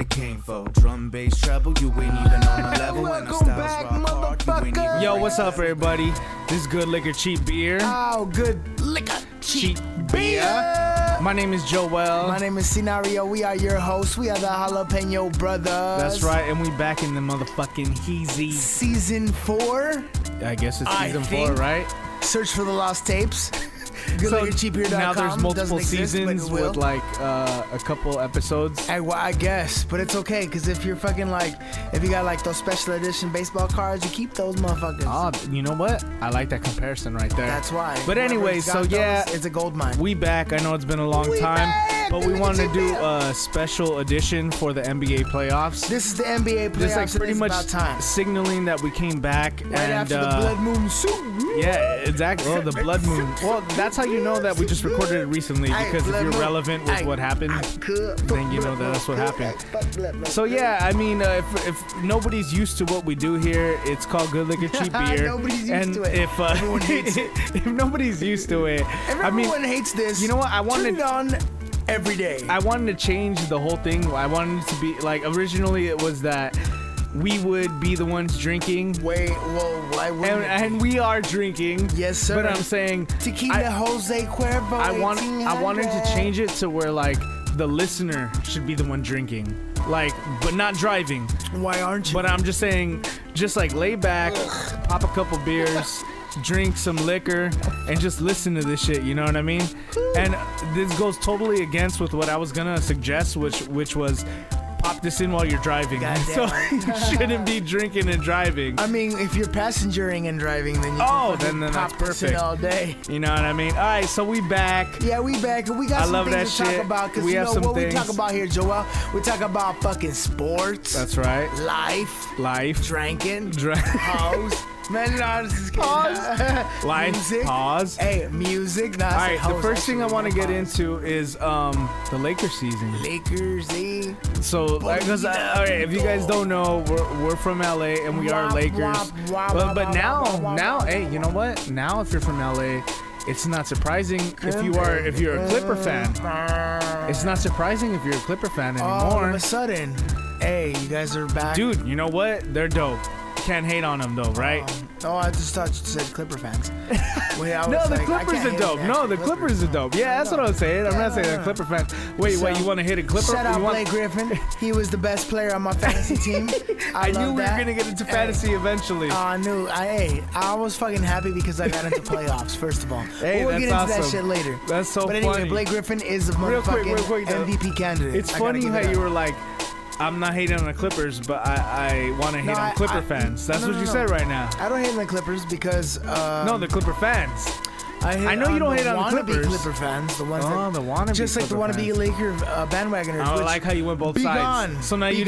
it came for. Drum, bass, treble, you ain't even on the level. Welcome back, motherfucker. Yo, what's up, everybody? This is Good Liquor, Cheap Beer. Oh, good liquor, cheap beer. My name is Jo Well. My name is Cee Nario. We are your hosts. We are the Jalapeno Brothers. That's right, and we back in the motherfucking Heezy. Season 4. I guess it's season 4, right? Search for the lost tapes. GoodLiquorCheapBeer.com. Now there's multiple seasons with like a couple episodes. I guess, but it's okay because if you're fucking like, if you got like those special edition baseball cards, you keep those motherfuckers. Oh, you know what? I like that comparison right there. That's why. But anyway, so yeah, it's a gold mine. We back. I know it's been a long time, but we wanted to do a special edition for the NBA playoffs. This is the NBA playoffs. Just like pretty much about time. Signaling that we came back Right after the blood moon soup. Yeah, exactly. Oh, the blood moon. Well, that's how you know that we just recorded it recently, because if you're relevant with what happened, then you know that that's what happened. So yeah, I mean, if nobody's used to what we do here, it's called Good Liquor, Cheap Beer. Nobody's used to it. If everyone hates it, if nobody's used to it, everyone hates this. You know what? I wanted turn it on every day. I wanted to change the whole thing. I wanted it to be like, originally it was that we would be the ones drinking. Wait, whoa, why wouldn't and we are drinking. Yes, sir. But I'm saying Tequila Jose Cuervo. I wanted to change it to where like the listener should be the one drinking, like, but not driving. Why aren't you? But I'm just saying, just like lay back, pop a couple beers, drink some liquor, and just listen to this shit. You know what I mean? And this goes totally against with what I was gonna suggest, which was pop this in while you're driving. So you shouldn't be drinking and driving. I mean, if you're passengering and driving, then you can then pop that's perfect. this in all day. You know what I mean? All right, so we back. Yeah, we back. We got some things to talk about, because you know what we talk about here, Joel? We talk about fucking sports. That's right. Life. Drinking. Hoes. Man, no, this is pause. Life. Music. Pause. Hey, music. All right, the first thing I want to get into is the Lakers season. Lakers, So, because all right, if you guys don't know, we're from LA and we are Lakers. But now, hey, you know what? Now, if you're from LA, it's not surprising if you're a Clipper fan. It's not surprising if you're a Clipper fan anymore. All of a sudden, hey, you guys are back, dude. You know what? They're dope. Can't hate on them though, right? I just thought you said Clipper fans. No, the Clippers are dope. No, the Clippers are dope. Yeah, that's what I was saying. I'm not saying they're Clipper fans. Wait, you want to hit a Clipper? Shout out Blake Griffin. He was the best player on my fantasy team. I knew we were gonna get into fantasy eventually. I knew. I was fucking happy because I got into playoffs. First of all, hey, we'll get into that shit later. That's so funny. But anyway, Blake Griffin is a motherfucking MVP candidate. It's funny how you were like, I'm not hating on the Clippers, but I want to hate on Clipper fans. That's what you said right now. I don't hate on the Clippers because no, the Clipper fans. I know you don't hate on the Clippers. Clipper fans, the ones the wannabe, just like the wannabe Laker bandwagoners. I like how you went both sides. So now you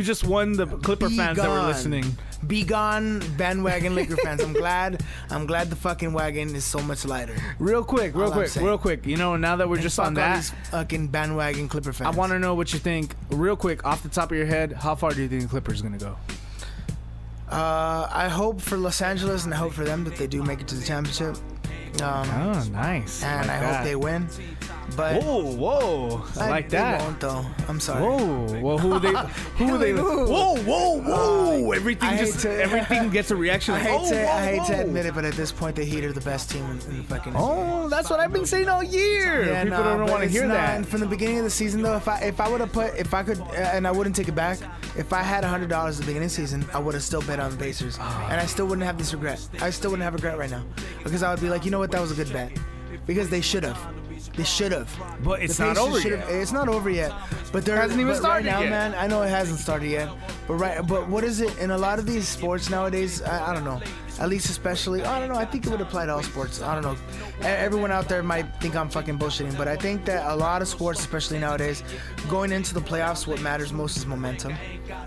just won the Clipper fans that were listening. Be gone, bandwagon Laker fans. I'm glad the fucking wagon is so much lighter. Real quick. You know, now that we're just on that, fucking bandwagon Clipper fans. I want to know what you think. Real quick, off the top of your head, how far do you think the Clippers are gonna go? I hope for Los Angeles, and I hope for them that they do make it to the championship. Oh, nice. And I hope they win. But whoa! I like that. They won't, though. I'm sorry. Whoa! Well, who are they? Whoa! Everything gets a reaction. I hate to admit it, but at this point, the Heat are the best team in the fucking. Oh, that's what I've been saying all year. Yeah, people don't want to hear that. And from the beginning of the season, though, if I could, and I wouldn't take it back. If I had $100 at the beginning of the season, I would have still bet on the Pacers, and I still wouldn't have this regret. I still wouldn't have regret right now, because I would be like, you know what, that was a good bet, because they should have. They should have. But it's not over yet. It's not over yet. But there hasn't even started right now, yet. Man, I know it hasn't started yet. But what is it in a lot of these sports nowadays? I don't know. At least especially, I don't know. I think it would apply to all sports. I don't know. Everyone out there might think I'm fucking bullshitting, but I think that a lot of sports, especially nowadays, going into the playoffs, what matters most is momentum.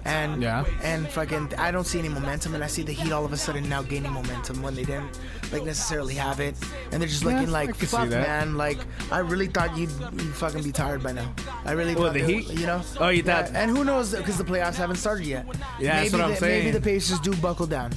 And fucking, I don't see any momentum, and I see the Heat all of a sudden now gaining momentum when they didn't necessarily have it, and they're just looking like, fuck, man, like I really thought you'd fucking be tired by now. I really thought the Heat, you know. Oh, you thought? And who knows? Because the playoffs haven't started yet. Yeah, that's what I'm saying. Maybe the Pacers do buckle down.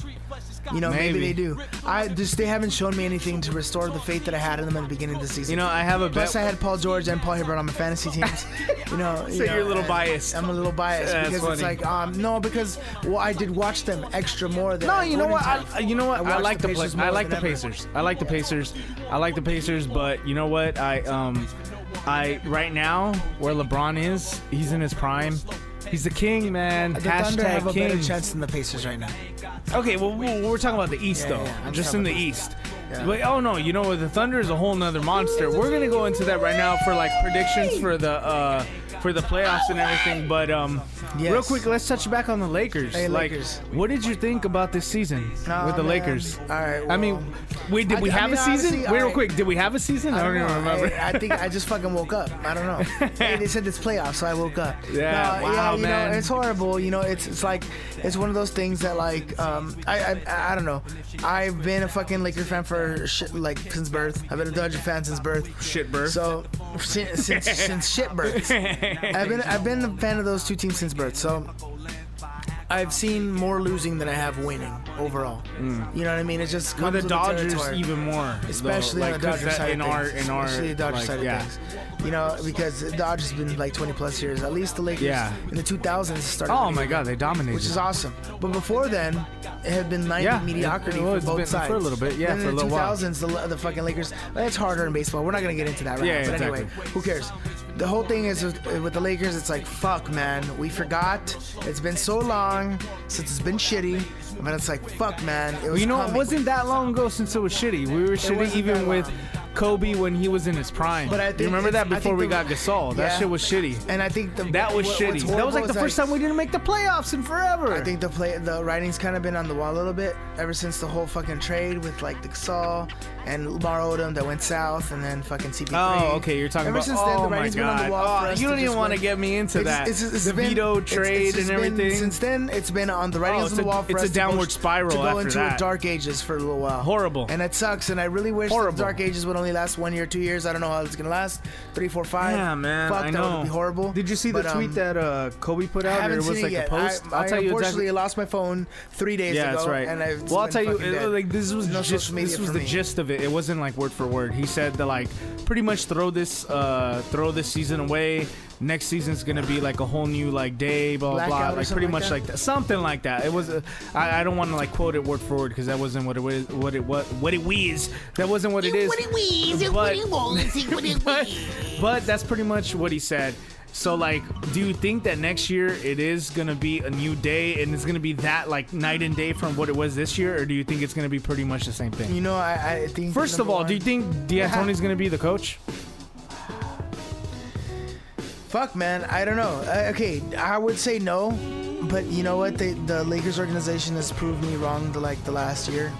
You know, maybe Maybe. they do. They haven't shown me anything to restore the faith that I had in them at the beginning of the season. You know, I have a Plus, bet. I had Paul George and Paul Hibbert on my fantasy teams. So you're a little biased. I'm a little biased That's because it's funny. like no, because I did watch them extra more than. No, you know what? Times. I watched like the Pacers I more like the than ever. Pacers. I like the Pacers. I like the Pacers, but you know what? I right now where LeBron is, he's in his prime. He's the king, man. The Thunder have a king. better chance than the Pacers right now. Okay, well, we're talking about the East, Yeah, though. yeah, I'm Just talking in the about the East. Yeah. But, oh, no, you know what? The Thunder is a whole nother monster. We're going to go into that right now for, like, predictions for the playoffs and everything. But Yes. real quick, let's touch back on the Lakers. Hey, like, Lakers. what did you think about this season with the man. Lakers? All right. I mean, wait, did we have a season? honestly, Wait, real alright. quick, did we have a season? I don't even remember. I think I just fucking woke up. I don't know. Hey, they said it's playoffs, so I woke up. Yeah, wow, you man. know, it's horrible. You know, it's like it's one of those things that like I don't know. I've been a fucking Laker fan for like since birth. I've been a Dodger fan since birth. Shit, birth. So since shit birth. I've been a fan of those two teams since birth. So I've seen more losing than I have winning overall. You know what I mean? It just comes With the Dodgers, territory. even more. Especially on the Dodgers side in of our, things. in our, Especially the Dodgers like, side of yeah. things. You know, because the Dodgers have been like 20 plus years. At least the Lakers Yeah. in the 2000s started. Oh winning, my God, they dominated. which is awesome. But before then, it had been 90 Yeah, mediocrity well, for it's both been sides. for a little bit, yeah, Then for a in little the while. 2000s, the fucking Lakers. It's harder in baseball. We're not gonna get into that right Yeah, now. But exactly. anyway, who cares? The whole thing is with the Lakers. It's like fuck, man. We forgot. It's been so long since it's been shitty. But it's like fuck, man. It was You know, it coming. wasn't that long ago since it was shitty. We were shitty wasn't even that with long. Kobe when he was in his prime. But I You think remember that I before think we the- got Gasol? That Yeah. shit was shitty. And I think That was what's shitty. That was horrible like the is, first time we didn't make the playoffs in forever. I think the writing's kind of been on the wall a little bit ever since the whole fucking trade with like the Gasol and Lamar Odom that went south, and then fucking CP3. Oh, okay. You're talking Ever about. since then, Oh the my writing's been on the God. wall for Oh, us you to don't even just want to win. get me into that. It's The been- veto it's trade just and been- everything. Since then, it's been on the writing's it's on the a- wall for it's us a downward to spiral to go after into that. dark ages for a little while. Horrible. And it sucks. And I really wish that Horrible. the dark ages would only last 1 year, 2 years. I don't know how it's gonna last. 3, 4, 5. Yeah, man. Fuck, I that know. would be horrible. Did you see the But, tweet that Kobe put I out, or haven't it seen was it like yet. a post? I I'll tell you unfortunately exactly. lost my phone 3 days Yeah, ago. that's right. And I've Well, I'll tell you, fucking dead. like this was No just social media this was for the me. gist of it. It wasn't like word for word. He said that like pretty much throw this season away. Next season's gonna be like a whole new like day, blah blah Blackout blah. or Like something pretty like much that? like that. Something like that. It was. I don't want to like quote it word for word because that wasn't what it was. What it was. That wasn't what it is. But that's pretty much what he said. So like, do you think that next year it is gonna be a new day and it's gonna be that like night and day from what it was this year, or do you think it's gonna be pretty much the same thing? You know, I think. First of number all, one- do you think D'Antoni's gonna be the coach? Fuck, man. I don't know. Okay, I would say no, but you know what? The Lakers organization has proved me wrong the last year.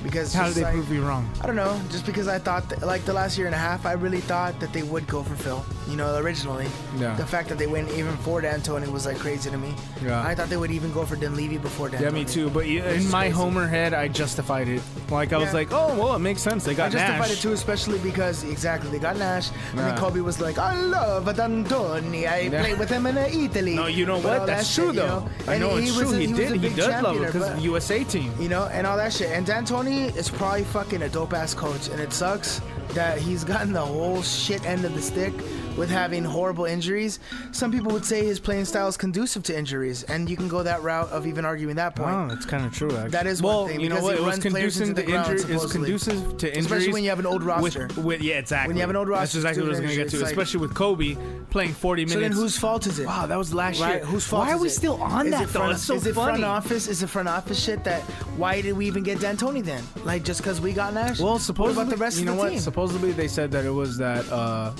Because How did just they like, prove you wrong? I don't know. Just because I thought that, like the last year and a half, I really thought that they would go for Phil. You know, originally. Yeah. The fact that they went even for D'Antoni was like crazy to me. Yeah. I thought they would even go for Dinwiddie before D'Antoni. Yeah, me too. But Which in is my crazy. homer head, I justified it. Like I was Yeah. like, oh well, it makes sense. They I got justified Nash. it too, especially because exactly they got Nash, and then Yeah. Kobe was like, "I love D'Antoni. I Yeah. played with him in Italy." No, you know But all what? that That's shit, true you though. I And know it's true. He was a did. He big does love it championer, because but- USA team. You know, and all that shit. And D'Antoni is probably fucking a dope ass coach, and it sucks that he's gotten the whole shit end of the stick with having horrible injuries. Some people would say his playing style is conducive to injuries, and you can go that route of even arguing that point. Oh, that's kind of true. Actually, That is well, one thing, you know because what? he It was runs players conducive into to the ground, injury. It's supposedly. conducive to injuries, Especially when you have an old roster. With yeah, exactly. When you have an old That's roster, exactly what I was it's gonna get to. like- Especially with Kobe playing 40 So minutes. then whose fault is it? Wow, that was last Right? year. Whose fault Why are is we it? still on Is that it though? front- It's so is it funny. front office? Is it front office shit that why did we even get D'Antoni then? Like just because we got Nash? Well, what supposedly, about the rest you know of the what? team? Supposedly they said that it was that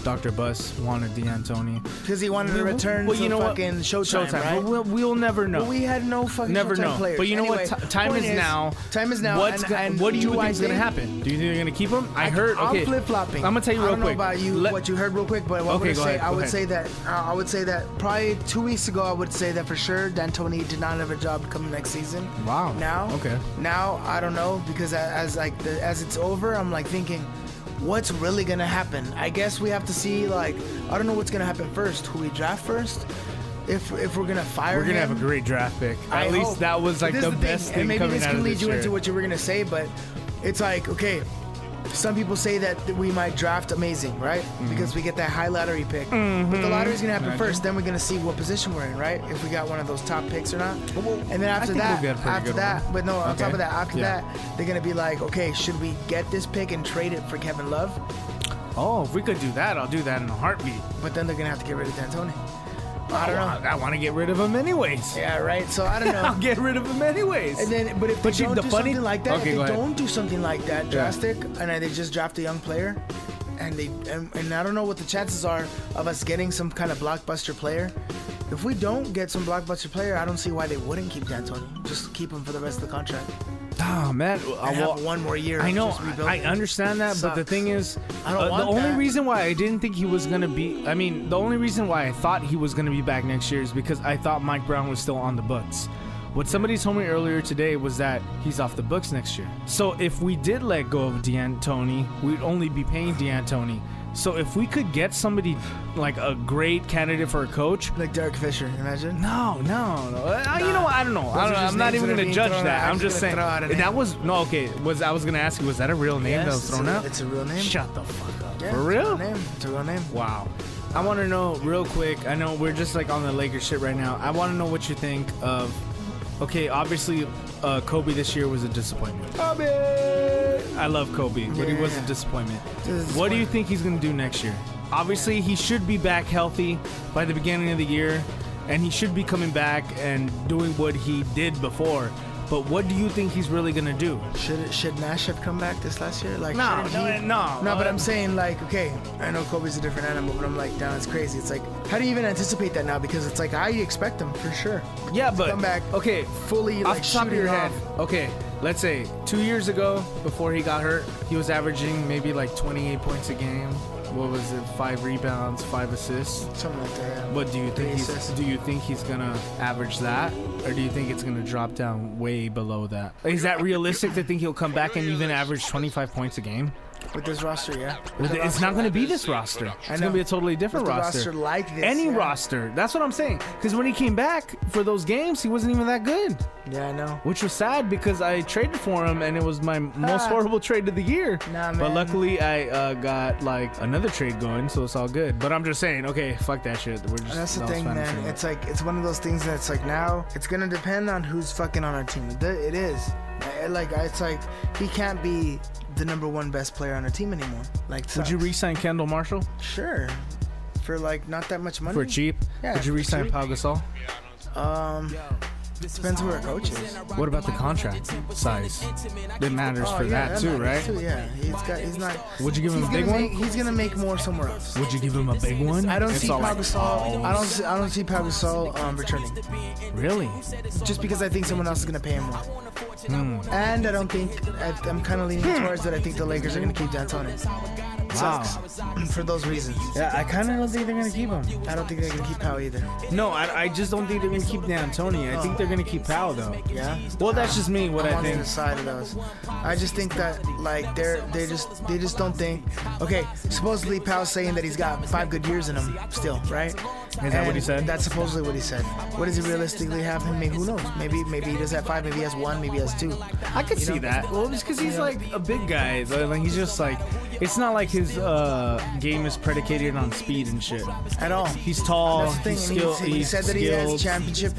Dr. Buss wanted D'Antoni. Because he wanted to return Well, to you know what? fucking Showtime, right? But we'll never know. Well, we had no fucking Never Showtime know. players. But you know Anyway, what? Time point is now. Time is now. What's and what do you I think is going to happen? Do you think they're going to keep him? I heard. I'm Okay, flip-flopping. I'm going to tell you I real don't know quick. about you, what you heard real quick, but what Okay, would go I say? ahead, I go would ahead. say that I would say that probably 2 weeks ago I would say that for sure D'Antoni did not have a job coming next season. Wow. Now, Okay. Now I don't know because as it's over, I'm like thinking, what's really gonna happen? I guess we have to see. Like I don't know what's gonna happen first. Who we draft first, if we're gonna fire We're gonna him, have a great draft pick. I At least hope. that was like This the is best thing and maybe coming this out can of lead this you year. into what you were gonna say, but it's like, okay, some people say that we might draft amazing, right? Because we get that high lottery pick. But the lottery's gonna happen first. Then we're gonna see what position we're in, right? If we got one of those top picks or not. And then after think that, we'll get a pretty good one. but no, on Okay. top of that, after Yeah. that, they're gonna be like, okay, should we get this pick and trade it for Kevin Love? Oh, if we could do that, I'll do that in a heartbeat. But then they're gonna have to get rid of D'Antoni. I don't know. I want to get rid of him anyways. Yeah, right. So I don't know. I'll get rid of him anyways. And then, but if they don't the do funny- something like that, Okay, if go they ahead. don't do something like that drastic, and they just draft a young player, and I don't know what the chances are of us getting some kind of blockbuster player. If we don't get some blockbuster player, I don't see why they wouldn't keep D'Antoni. Just keep him for the rest of the contract. Oh man, And have one more year. I know, just rebuild I it. understand that, but the Sucks. thing is, I don't the want only that. reason why I didn't think he was gonna be, the only reason why I thought he was gonna be back next year is because I thought Mike Brown was still on the books. What somebody told me earlier today was that he's off the books next year. So if we did let go of D'Antoni, we'd only be paying D'Antoni. So if we could get somebody like a great candidate for a coach, Like Derek Fisher, imagine. no. You know what? I don't know. are just I'm not names even that are gonna being judge thrown that. out. I'm just saying Throw out a name. that was no okay. I was gonna ask you, was that a real name that was thrown out? It's a real name. Shut the fuck up. Yeah, For it's real? A real name. It's a real name. Wow. I want to know real quick. I know we're just like on the Lakers shit right now. I want to know what you think of. Okay, obviously, Kobe this year was a disappointment. I love Kobe, but he was a Yeah. disappointment. Disappointment. What do you think he's gonna do next year? Obviously, he should be back healthy by the beginning of the year, and he should be coming back and doing what he did before. But what do you think he's really gonna do? Should Nash have come back this last year? Like, No, shouldn't he? no. No, but I'm saying, like, okay, I know Kobe's a different animal, but I'm like, damn, it's crazy. It's like, how do you even anticipate that now? Because it's like, I expect him for sure. Yeah, to but come back okay, fully, off like, the top of your shooting head. off. Okay, let's say 2 years ago, before he got hurt, he was averaging maybe like 28 points a game. What was it? 5 rebounds, 5 assists. Something like that. Yeah. What do you think? Assists. Do you think he's gonna average that, or do you think it's gonna drop down way below that? Is that realistic to think he'll come back and even average 25 points a game? With this roster, yeah. With the It's roster not going to like be this. this roster. It's know. going to be a totally different With the roster. roster like this, Any yeah. roster. That's what I'm saying. Because when he came back for those games, he wasn't even that good. Yeah, I know. Which was sad because I traded for him and it was my most horrible trade of the year. Nah, But man. luckily I got like another trade going, so it's all good. But I'm just saying, okay, fuck that shit. We're just, That's the that was thing, fantasy. man. It's like, it's one of those things that's like, now it's gonna depend on who's fucking on our team. It is. Like, it's like he can't be the number one best player on our team anymore. Like, Would you sucks. re-sign Kendall Marshall Sure. For like not that much money. for cheap? Yeah, Would you for re-sign cheap. Pau Gasol? Depends who our coach is. What about the contract size? That matters for that too, right? matters too, yeah, he's not. Would you give him he's a big gonna one? make- He's gonna make more somewhere else. Would you give him a big one? I don't It's see all Pau like, Gasol. I don't see Pau Gasol returning. Really? Just because I think someone else is gonna pay him more. Hmm. And I don't think I'm kind of leaning towards that. I think the Lakers are gonna keep D'Antoni. Wow. Sucks. For those reasons. Yeah, I kind of don't think they're gonna keep him. I don't think they're gonna keep Pau either. No, I just don't think they're gonna keep D'Antoni. I think they're gonna keep Powell though. Yeah. Well, that's just me. What I'm I on think. the side of those. I just think that like they just don't think. Okay, supposedly Powell's saying that he's got 5 good years in him still, right? Is that what he said? That's supposedly what he said. What does he realistically have? Maybe who knows? Maybe he does have 5. Maybe he has 1. Maybe he has 2. I could see that. Well, it's because he's like a big guy. Like he's just like, it's not like his game is predicated on speed and shit. At all. He's tall. That's the thing. He's and skilled. he He's said that he has skilled. championship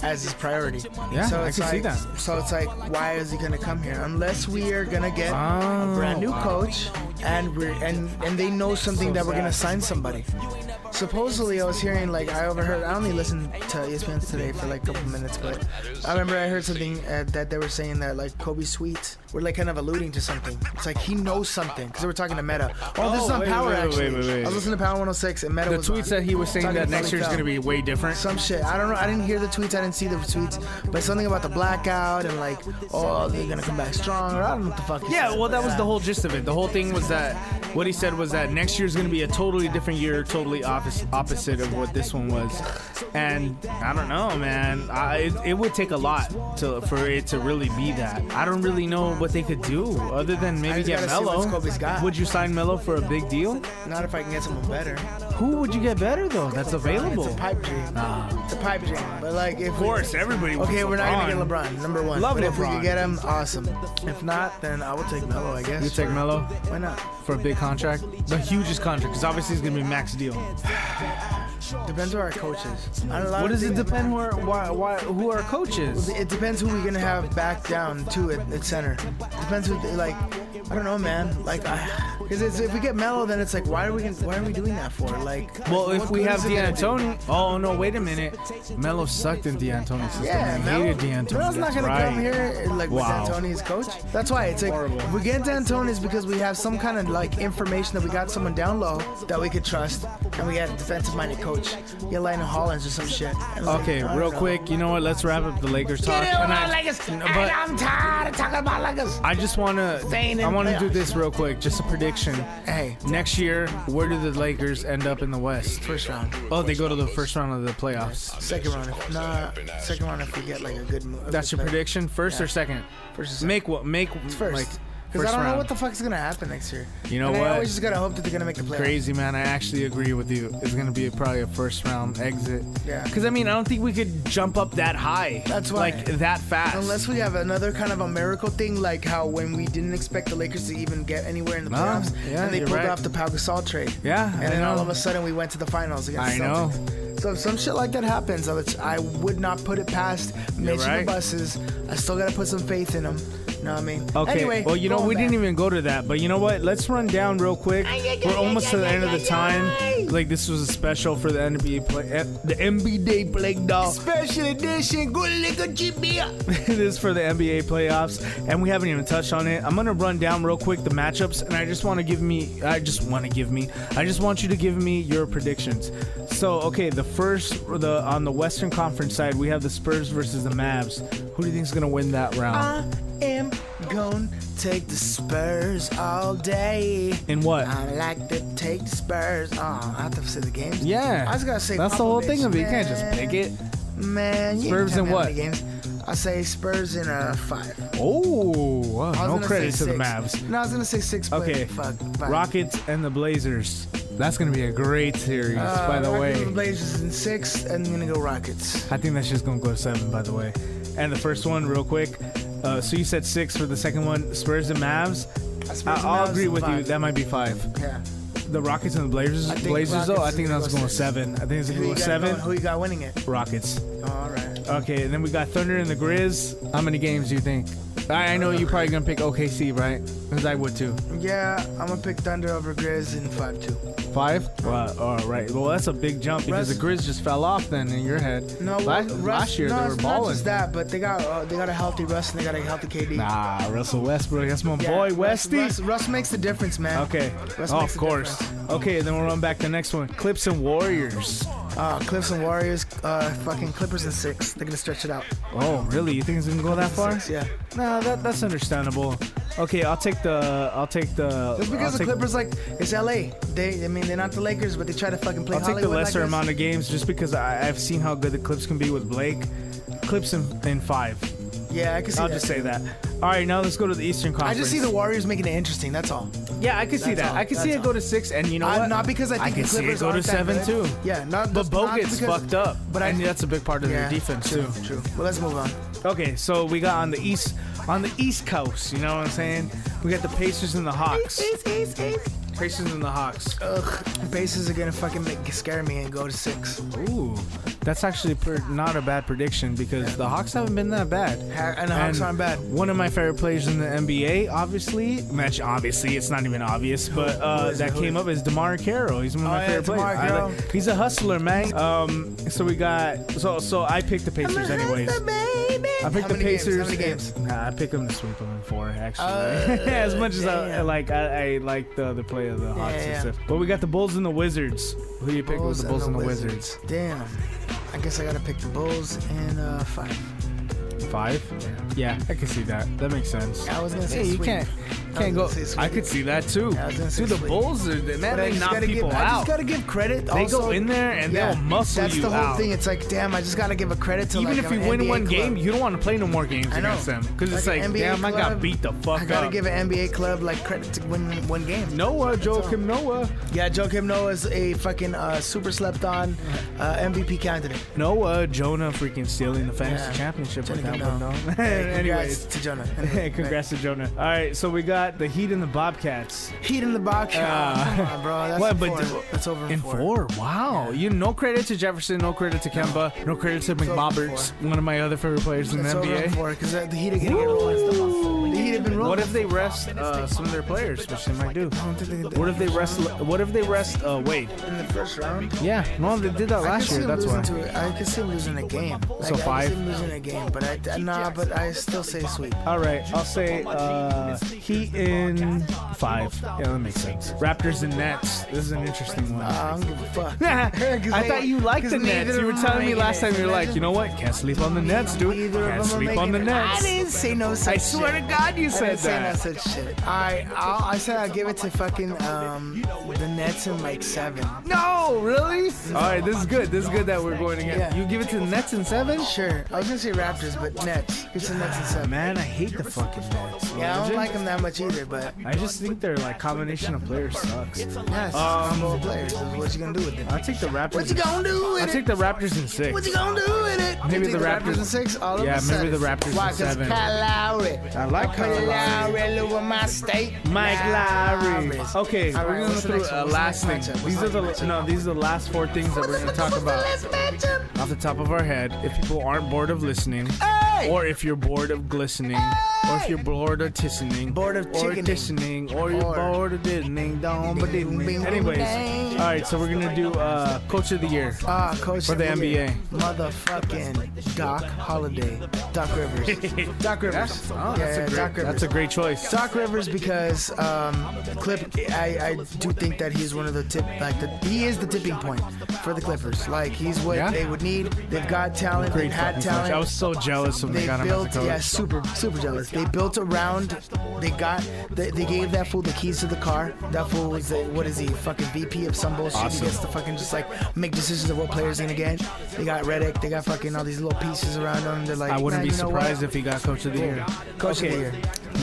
as his priority. Yeah, so I it's can like, see that. So it's like, why is he gonna come here? Unless we are gonna get Oh, a brand new wow. coach, and they know something that we're gonna sign somebody. Supposedly, I was hearing, like, I overheard. I only listened to ESPN today for like a couple minutes, but I remember I heard something that they were saying that like Kobe Sweet were like kind of alluding to something. It's like he knows something because they were talking to Meta. Oh, this is on wait, Power wait, actually. wait. I was listening to Power 106 and Meta The was tweets on. that he was saying Talking that to next year's Phil. gonna be way different. Some shit. I don't know. I didn't hear the tweets. I didn't see the tweets. But something about the blackout and like, oh, they're gonna come back strong. Or I don't know what the fuck. he Yeah, said, well, that but was the whole gist of it. The whole thing was that what he said was that next year's going to be a totally different year, totally opposite of what this one was. And I don't know, man. It would take a lot for it to really be that. I don't really know what they could do other than maybe get Melo. Would you sign Melo for a big deal? Not if I can get someone better. Who would you get better though? That's available. It's a pipe dream. It's a pipe dream. But like, if of course, everybody. Okay, we're not gonna LeBron. get LeBron, number one. Love but LeBron. if we could get him, awesome. If not, then I will take Melo, I guess. You take Melo Why not? for a big contract, the hugest contract, because obviously it's gonna be max deal. Depends who our coach is. What does it depend who our coach is? It depends who we're gonna have back down to at center. Depends who, like, I don't know, man. Like, because if we get Melo, then it's like, why are we doing that for? Like, Well, if what we good have is it gonna do? D'Antoni, oh no, wait a minute. Melo sucked in D'Antoni's system. Yeah, I hated D'Antoni. Melo's not gonna come here like Wow. with D'Antoni as coach. That's why it's like, Horrible. if we get D'Antoni, it's because we have some kind of like information that we got someone down low that we could trust, and we got a defensive-minded coach. Get Lionel Hollins or some shit. And it's Okay, like, I don't real know. quick, you know what? Let's wrap up the Lakers talk. And I'm tired of talking about Lakers. I just wanna Staying in I wanna do playoffs. this real quick, just a prediction. Hey, Next year, where do the Lakers end up in the West? first round, Oh, they go to the first round of the playoffs. second round. Second round if we get like a good move. That's your prediction, first or second? First or second. Make what? Make First. like Because first I don't know round. what the fuck is gonna happen next year. You know and what? I always just gotta hope that they're gonna make the playoffs. Crazy, man. I actually agree with you. It's gonna be probably a first round exit. Yeah. Because I mean, I don't think we could jump up that high. That's why. Like that fast. Unless we have another kind of a miracle thing, like how when we didn't expect the Lakers to even get anywhere in the playoffs, yeah, and they you're pulled right. off the Pau Gasol trade. Yeah, And I then know. all of a sudden we went to the finals against I the know. Celtics. So if some shit like that happens, I would not put it past Mitch right. and the buses. I still gotta put some faith in them. You know what I mean? Okay. Anyway, well, you know, going we back. didn't even go to that, but you know what? Let's run down real quick. We're almost to the end of the time. Like this was a special for the NBA the NBA play doll. Special edition, good liquor GBA. This is for the NBA playoffs, and we haven't even touched on it. I'm gonna run down real quick the matchups, and I just want you to give me your predictions. So, okay, on the Western Conference side, we have the Spurs versus the Mavs. Who do you think is gonna win that round? I am gonna take the Spurs all day. In what? I like to take the Spurs. Oh, I have to say the games. Yeah, I just gotta say that's the whole thing of it. You Popovich, can't just pick it. Man, you Spurs ain't tell in me how what? many games. I say Spurs in 5. Oh, wow, I was no gonna credit say to the 6. Mavs. No, I was gonna say 6. But Okay, fuck, 5. Rockets and the Blazers. That's gonna be a great series, by the Rockets way. and Blazers in 6, and I'm gonna go Rockets. I think that's just gonna go to 7, by the way. And the first one, real quick. So you said 6 for the second one. Spurs and Mavs. Spurs and I'll Mavs agree in with you. 5. That might be 5. Yeah. The Rockets and the Blazers. I think Blazers though, I Rockets think is that's gonna going go to 7. I think it's Who going you to go got 7. Who you got winning it? Rockets. All right. Okay, and then we got Thunder and the Grizz. How many games do you think? I know you're probably gonna pick OKC, right? Because I would too. Yeah, I'm gonna pick Thunder over Grizz in 5-2. 5? Well, all right. Well, that's a big jump because the Grizz just fell off then in your head. No, last year no, they were it's balling. not just that, but they got a healthy Russ and they got a healthy KD. Nah, Russell Westbrook. That's my Yeah, boy, Westy. Russ makes the difference, man. Okay. Russ Oh, makes of the course. difference. Okay, then we'll run back to the next one. Clips and Warriors. Clips and Warriors, fucking Clippers in 6. They're gonna stretch it out. Oh, really? You think it's gonna go that far? 6, yeah. No, that's understandable. Okay, I'll take the. Just because the Clippers, like, it's LA. They're not the Lakers, but they try to fucking play I'll take Hollywood the lesser like this. amount of games just because I've seen how good the Clips can be with Blake. Clips in 5. Yeah, I can see I'll that. just say that. All right, now let's go to the Eastern I Conference. just see the Warriors making it interesting. That's all. Yeah, I can see That's that. all. I can see That's it go all. to 6, and you know what? Not because I think can the see it Clippers go to aren't that 7 good. too. Yeah, not. But Bo not gets because- fucked up, But and that's a big part of their defense true, too. True. Well, let's move on. Okay, so we got on the East Coast. You know what I'm saying? We got the Pacers and the Hawks. Pacers and the Hawks. Ugh, Pacers are gonna fucking scare me and go to 6. Ooh, that's actually not a bad prediction because the Hawks haven't been that bad. And the Hawks aren't bad. One of my favorite players in the NBA, obviously, it's not even obvious, but that came up is DeMar Carroll. He's one of my favorite DeMar players. Carroll. He's a hustler, man. So we got so I picked the Pacers anyways. I picked the Pacers. How many games? Nah, I picked them to sweep them in 4 actually. As much as I like the play of the Hawks and stuff. But we got the Bulls and the Wizards. Who do you pick with the Bulls and the Wizards? Damn. I guess I gotta pick the Bulls in 5. 5? Yeah, I can see that. That makes sense. I was gonna say you sweep. can't I was go. gonna say sweep. I could see that too. I was gonna say Dude, the sweep. Bulls, man, But I they knock people I out. just gotta give credit. They also, go in there and they'll muscle that's you the whole out. thing. It's like, damn, I just gotta give a credit to Even like if you an win NBA one club. game, you don't want to play no more games I know. against them because it's Like like, an NBA damn, I got club, beat the fuck I gotta up. give an NBA club like credit to win one game. Noah, Joakim Noah. Yeah, Joakim Noah is a fucking super slept on MVP candidate. Noah, Jonah freaking stealing the fantasy Yeah. championship with Joakim that one, Noah. though. Hey, Anyways. congrats to Jonah. Hey, congrats to Jonah. All right, so we got the Heat and the Bobcats. Heat in the box. Come on, bro. That's What, in but four. That's over In 4? Wow. You no credit to Jefferson, no credit to Kemba, no credit to over McBoberts, one of my other favorite players in the That's over in NBA. 4 because the Heat are gonna get rolling. The Heat have been rolling. What if they rest some of their players, which they might do? I don't think they can do What if they rest? What if they rest Wade? in the first round? Yeah, no, they did that last year. That's why. I could see him losing a game. So I 5? could see him losing a game, but but I still say sweep. All right, I'll say Heat in 5. Yeah, that makes sense. Raptors and Nets. This is an interesting one. I don't give a fuck. I thought you liked the Nets. You were telling me last time. You're like, you know what? Can't sleep on the Nets, dude. Neither of Can't them are sleep on the making it. Nets. I didn't say no such I swear to shit. God, you I said didn't say no that. such shit. I said I'd give it to fucking the Nets in like 7. No, really? All right, this is good. This is good that we're going again. Yeah. You give it to the Nets in 7? Sure. I was gonna say Raptors, but Nets. It's the Nets in 7. Man, I hate the fucking Nets. Yeah, I don't like them that much either, but I just think their like combination of players sucks. yeah, it's combo of players. What you gonna do with it? I'll take the Raptors. What you gonna do with I'll it? take the Raptors in 6. What you gonna do with it? Maybe You the take Raptors- in 6. All Yeah, of a sudden. maybe the Raptors in Why? 'Cause 7. Kyle Lowry. I like Kyle Lowry. over my state. Mike Lowry. Okay, All we're right, gonna what's the through next one? a What's the last thing. next matchup? These are What's the these are the last 4 things that we're gonna talk about off the top of our head. If people aren't bored of listening, Hey! or if you're bored of glistening, or if you're bored of tissening, Bored of or chickening. tissening, or you're Or- bored of diddling, don't but Bing, diddling. bing, Anyways, bing. all right, so we're gonna do Coach of the Year. Coach For of the year. NBA. Motherfucking Doc Holliday. Doc Rivers. Doc Rivers. That's Yeah, Doc Rivers. That's a great choice. Doc Rivers because I do think that he's one of the he is the tipping point for the Clippers. Like he's what Yeah. they would need. They've got talent. Great They've had fucking coach. talent. I was so jealous when they got him as a built, coach. yeah, super jealous. They built around. They gave that fool the keys to the car. That fool was what is he? Fucking VP of some bullshit. Awesome. He gets to fucking just like make decisions of what players gonna get. They got Redick. They got fucking all these little pieces around them. They're like, I wouldn't "Man, be you know surprised what? if he got Coach of the Year. Coach of the year.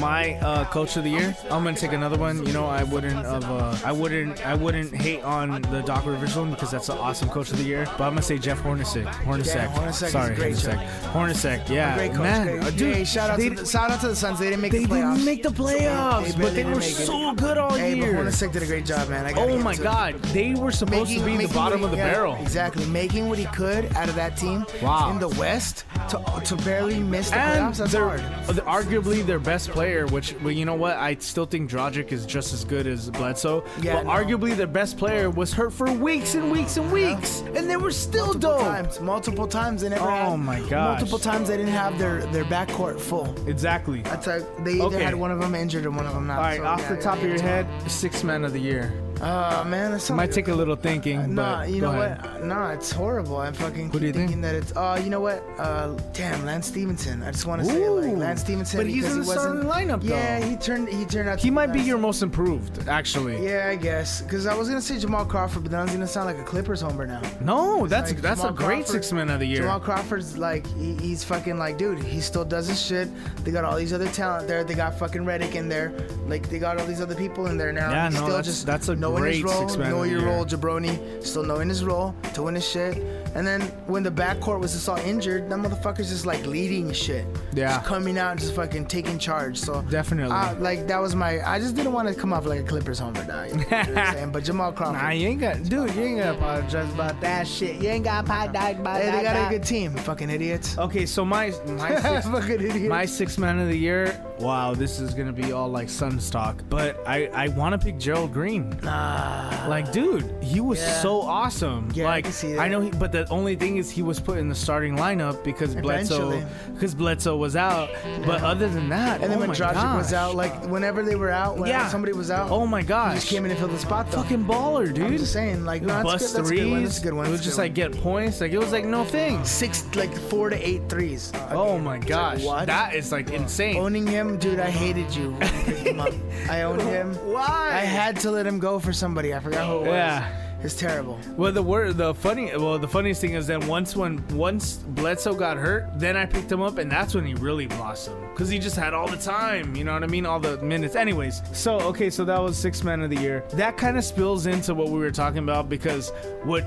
My Coach of the Year. I'm gonna take another one. You know, I wouldn't hate on the Doc Rivers one because that's an awesome Coach of the Year. But I'm gonna say Jeff Hornacek. Yeah, Hornacek is Sorry, a great Hornacek. Hornacek. Yeah, Great coach. man, great. dude. Hey, shout out to the Suns. They didn't make They the playoffs. didn't make the playoffs, but barely they did were make it. so good all Hey, but year. Hornacek did a great job, man. I gotta Oh give my it to him. God, they were supposed to be the bottom what of the he- yeah, barrel. Exactly, making what he could out of that team Wow. in the West to barely miss the And playoffs. That's they're hard. arguably their best player, which, well, you know what? I still think Dragic is just as good as Bledsoe. Yeah, but no. arguably their best player was hurt for weeks and weeks and weeks. And they were still dope. Multiple times they never Oh had. my gosh. Multiple times they didn't have their backcourt full. Exactly. That's they either Okay. had one of them injured and one of them not. All right, So, off yeah, the I top gotta of your give it head, 6th man of the year. to him. Man, that's Might take a little thinking, Nah, but you go know ahead. what? Nah, it's horrible. I'm fucking Who do you keep thinking think? that it's. You know what? Damn, Lance Stevenson. I just want to say like Ooh. Lance Stevenson. But he's because in the he wasn't starting lineup, though. Yeah, he turned out. He to might be best. your most improved, actually. Yeah, I guess. Because I was gonna say Jamal Crawford, but then I was gonna sound like a Clippers homer now. No, that's Like, a Jamal great Crawford- 6th man of the year. Jamal Crawford's like he's fucking like, dude, he still does his shit. They got all these other talent there. They got fucking Redick in there. Like they got all these other people in there now. Yeah, He's no, still that's- that's a knowing his great role, six-man of know the your year. role, Jabroni. Still knowing his role, doing his shit. And then when the backcourt was just all injured, that motherfucker's just like leading shit. Yeah. Just coming out and just fucking taking charge. So Definitely. like that was I just didn't want to come off like a Clippers homer, dog. You know what I'm saying? But Jamal Crawford. Nah, you ain't got to apologize about that shit. You ain't got to apologize about Hey, that. they got that. a good team, fucking idiots. Okay, so my Fucking idiots. 6th man of the year, wow, this is gonna be all like sun stock. But I want to pick Gerald Green. Like, dude, he was so awesome. Yeah, like, I can see that. I know, but the only thing is he was put in the starting lineup because Bledsoe was out. But other than that, And then when my Dragic was gosh. out, like whenever they were out, when somebody was out, Oh my gosh. he just came in and filled the spot though. Fucking baller, dude. I'm just saying, like, no, Bust that's good. threes. That's a good one. It was just like get points. Like, it was like no thing. 4 to 8 threes. Oh my gosh. what? That is like insane. Owning him, dude, I hated you. When you picked him up. I owned him. Why? I had to let him go for somebody. I forgot who it was. Yeah. It's terrible. Well, the funniest thing is that once Bledsoe got hurt, then I picked him up, and that's when he really blossomed because he just had all the time. You know what I mean? All the minutes. Anyways, so that was 6 man of the year. That kind of spills into what we were talking about because what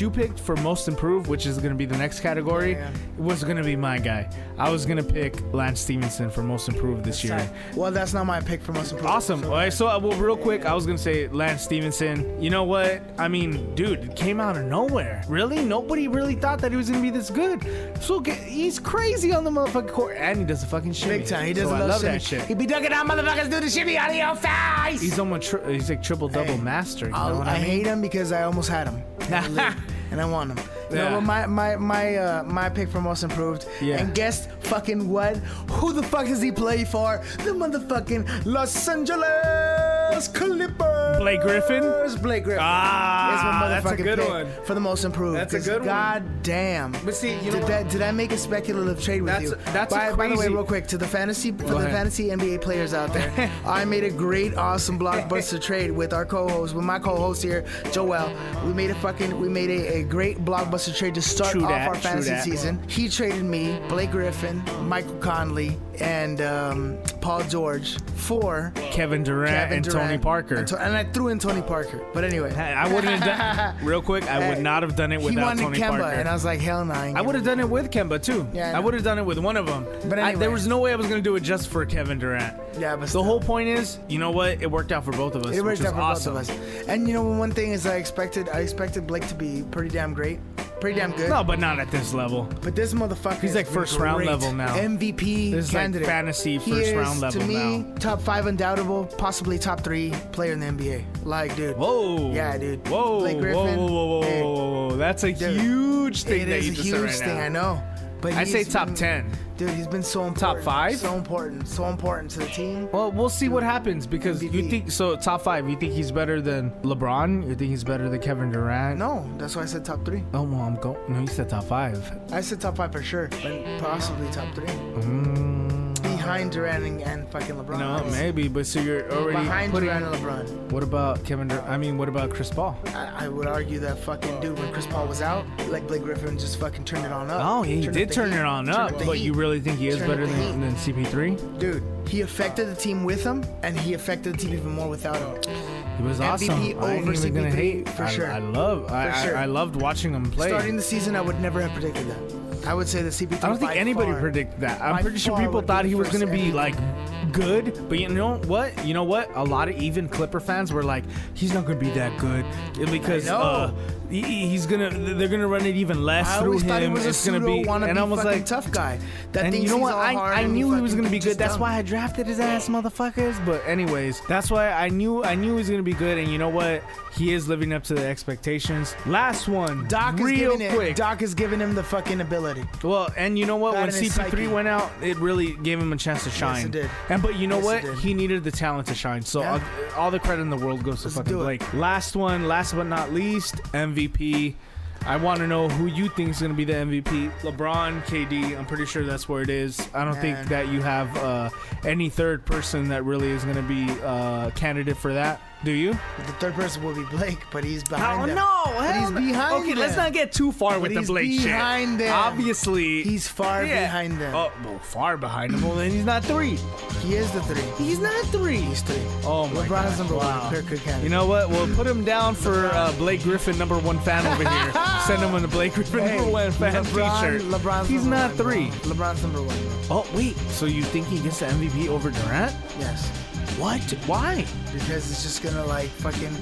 you picked for most improved, which is going to be the next category, was going to be my guy. I was going to pick Lance Stevenson for most improved this year. Well, that's not my pick for most improved. Awesome. All right, so real quick, I was going to say Lance Stevenson. You know what? I mean, dude, it came out of nowhere. Really? Nobody really thought that he was going to be this good. So he's crazy on the motherfucking court. And he does a fucking shimmy. Big time. He does so a I little love shimmy. that shit. He be ducking out motherfuckers do the shimmy out of your face. He's almost he's like triple-double master. You know what I mean? hate him because I almost had him. And I want him. You know, my pick for most improved. Yeah. And guess fucking what? Who the fuck does he play for? The motherfucking Los Angeles Clippers. Blake Griffin? Blake Griffin. Ah, Is my that's a good pick one. for the most improved. That's a good one. God damn. But see, you know did I make a speculative trade with you? That's by the way, crazy. real quick, to the fantasy ahead. NBA players out there, I made a great, awesome blockbuster trade with my co-host here, Joel. We made a great blockbuster trade to start off our fantasy season. He traded me Blake Griffin, Michael Conley, and Paul George for Kevin Durant and Tony Parker. And I threw in Tony Parker. But anyway, I wouldn't have done real quick. I would not have done it without he wanted Tony Kemba, Parker. and I was like, hell no. I would have done it with Kemba too. Yeah, I I know. would have done it with one of them. But anyway. There was no way I was going to do it just for Kevin Durant. Yeah, but The whole point is, you know what? It worked out for both of us. It which worked is out for awesome. both of us. And you know, one thing is I expected Blake to be pretty damn great. Pretty damn good. No, but not at this level. But this motherfucker He's like is first round great. level now. MVP This is like candidate. fantasy He first is, round level to me, now. top 5 undoubtable, possibly top 3 player in the NBA. Like, dude. Whoa. Yeah, dude. Whoa. Blake Griffin. Whoa. Hey, That's a dude, huge thing that you It is a just said huge right thing, now. I know. But I say he's top been- 10. Dude, he's been so important. Top 5? So important to the team. Well, we'll see what happens because you MVP. think so. Top 5. You think he's better than LeBron? You think he's better than Kevin Durant? No, that's why I said top 3. Oh well, I'm going. No, you said top 5. I said top 5 for sure, but possibly top 3. Behind Durant and fucking LeBron. No, maybe, but so you're already Behind putting. Durant and LeBron. What about Kevin Durant? I mean, what about Chris Paul? I would argue that fucking dude, when Chris Paul was out, like Blake Griffin just fucking turned it on up. Oh, yeah, he Turned did up the turn heat. it on Turned up. the But heat. you really think he is Turned better up the heat. than CP3? Dude, he affected the team with him, and he affected the team even more without him. He was awesome. MVP I ain't over even gonna CP3 hate. for I, sure. I loved watching him play. Starting the season, I would never have predicted that. I would say that CP3. I don't think by anybody far- predicted that. I'm by pretty sure far people would be thought the he was first going to be MVP. like good, but you know what? You know what? A lot of even Clipper fans were like, he's not going to be that good because I know. they're gonna run it even less I through always him. thought he was a It's gonna pseudo be, wannabe and I was fucking like, tough guy. That and thinks you know he's what? all hard I and knew he was fucking gonna be good. just That's dumb. why I drafted his ass, motherfuckers. But anyways, that's why I knew he was gonna be good. And you know what? He is living up to the expectations. Last one, Doc is real giving quick. Doc is giving him the fucking ability. Well, and you know what? That When in his CP3 psyche. went out, it really gave him a chance to shine. it did. And but you know Yes, what? it did. He needed the talent to shine. So Yeah. all the credit in the world goes to Let's fucking do it. Blake. Last one, last but not least, MVP. I want to know who you think is going to be the MVP. LeBron, KD. I'm pretty sure that's where it is. I don't think Man. that you have any third person that really is going to be candidate for that. Do you? The third person will be Blake, but he's behind Oh them. no! But hell he's no. behind Okay, let's them. not get too far But with the he's Blake shit. behind them. Obviously, He's far behind them. Oh, well, far behind them. Well, then he's not 3. He is the 3. He's not 3. He's 3. Oh my LeBron's God. number Wow. 1. Clear candidate. You know what? We'll put him down for Blake Griffin, number 1 fan over here. Send him on the Blake Griffin Hey, number 1 fan t-shirt. LeBron's He's number not 1, bro. 3. LeBron's number 1. Bro. Oh wait, so you think he gets the MVP over Durant? Yes. What? Why? Because it's just gonna like fucking.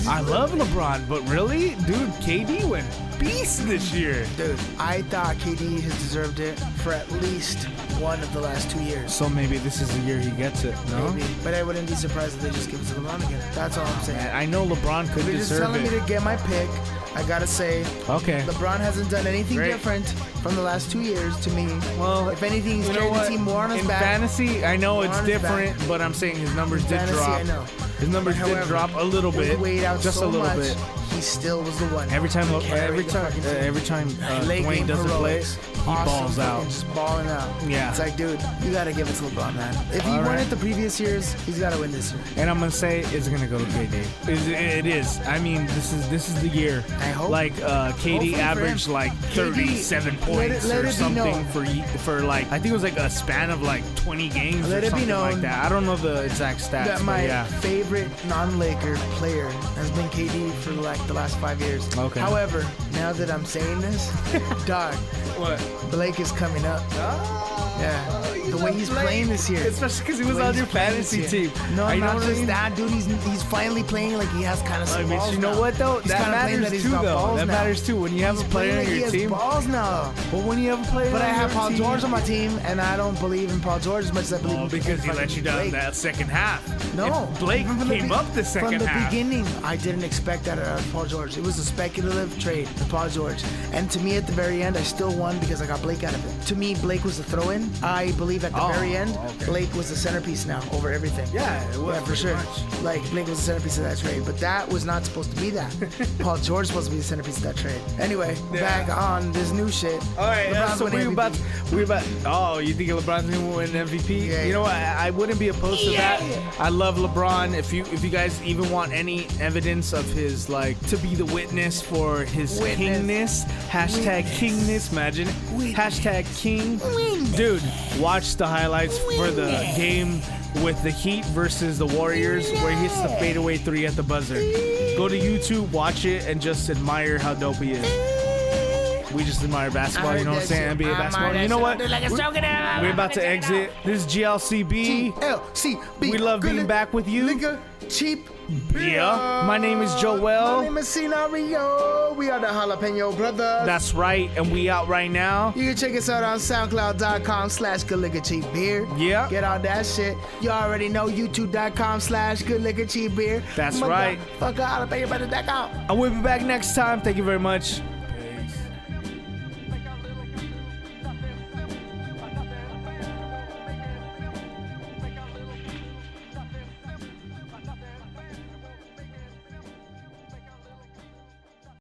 I love LeBron, but really, dude, KD went beast this year. Dude, I thought KD has deserved it for at least one of the last 2 years. So maybe this is the year he gets it, no? Maybe, but I wouldn't be surprised if they just give it to LeBron again. That's all I'm saying. Man, I know LeBron could They're just deserve telling it. me to get my pick. I gotta say, Okay. LeBron hasn't done anything Great. different from the last 2 years to me. Well, if anything, he's you know carried the what? team more on his In back. fantasy, I know More it's on his different, back. but I'm saying his numbers did Fantasy, drop. I know. His numbers However, did drop a little when he bit, weighed out just so a little much, bit. he still was the one. Every time Carried the fucking team. Late Dwayne game doesn't play, heroics. he Awesome, balls out. fucking just balling out. Yeah. It's like, dude, you gotta give it to LeBron, man. If he All won right. it the previous years, he's gotta win this year. And I'm gonna say it's gonna go to KD. It is. I mean, this is the year. I hope. Like Hopefully KD for averaged him. like KD, 37 points let it or be something known. for like I think it was like a span of like 20 games Let or it be something known like that. I don't know the exact stats, that but my yeah. favorite non-Laker player has been KD for like the last 5 years. Okay. However, now that I'm saying this, dog, What? Blake is coming up. Yeah. The way he's playing this year. Especially because he was The way on he's your playing fantasy this year. team. No, I not know what I just mean? that, dude. He's finally playing like he has kind of some I mean, balls you know now. what though? He's That kinda playing matters that he's too, got though. balls That now. matters too. When you have a player Playing on like he your has team. balls now. But when you have a player But I on have your Paul team, George on my team, and I don't believe in Paul George as much as I believe Oh, in because he fucking let you down Blake. that second half. No, If Blake even from the came be- up the second from the half. beginning. I didn't expect that out of Paul George. It was a speculative trade for Paul George, and to me, at the very end, I still won because I got Blake out of it. To me, Blake was the throw-in. I believe at the Oh, very end, okay. Blake was the centerpiece now over everything. Yeah, it was Yeah, for pretty sure. much. Like Blake was the centerpiece of that trade, but that was not supposed to be that. Paul George was supposed to be the centerpiece of that trade. Anyway, back on this new shit. All right, LeBron's so winning MVP. we about. Oh, you think LeBron's gonna win MVP? Yeah, You know what? I wouldn't be opposed to Yeah. that. I love LeBron. If you guys even want any evidence of his like to be the witness for his Witness. kingness, hashtag kingness. Imagine hashtag king. Dude, watch the highlights for the game with the Heat versus the Warriors, where he hits the fadeaway three at the buzzer. Go to YouTube, watch it, and just admire how dope he is. We just admire basketball, you know what I'm saying? NBA basketball. You know what? We're about to exit. This is GLCB. GLCB. We love being back with you. Nigga, cheap. Yeah. My name is Jo Well. My name is Cee Nario. We are the Jalapeno Brothers. That's right, and we out right now. You can check us out on SoundCloud.com/GoodLiquorCheapBeer. Yeah. Get all that shit. You already know YouTube.com/GoodLiquorCheapBeer. That's right. Fuck jalapeno brothers.com. And we'll be back next time. Thank you very much.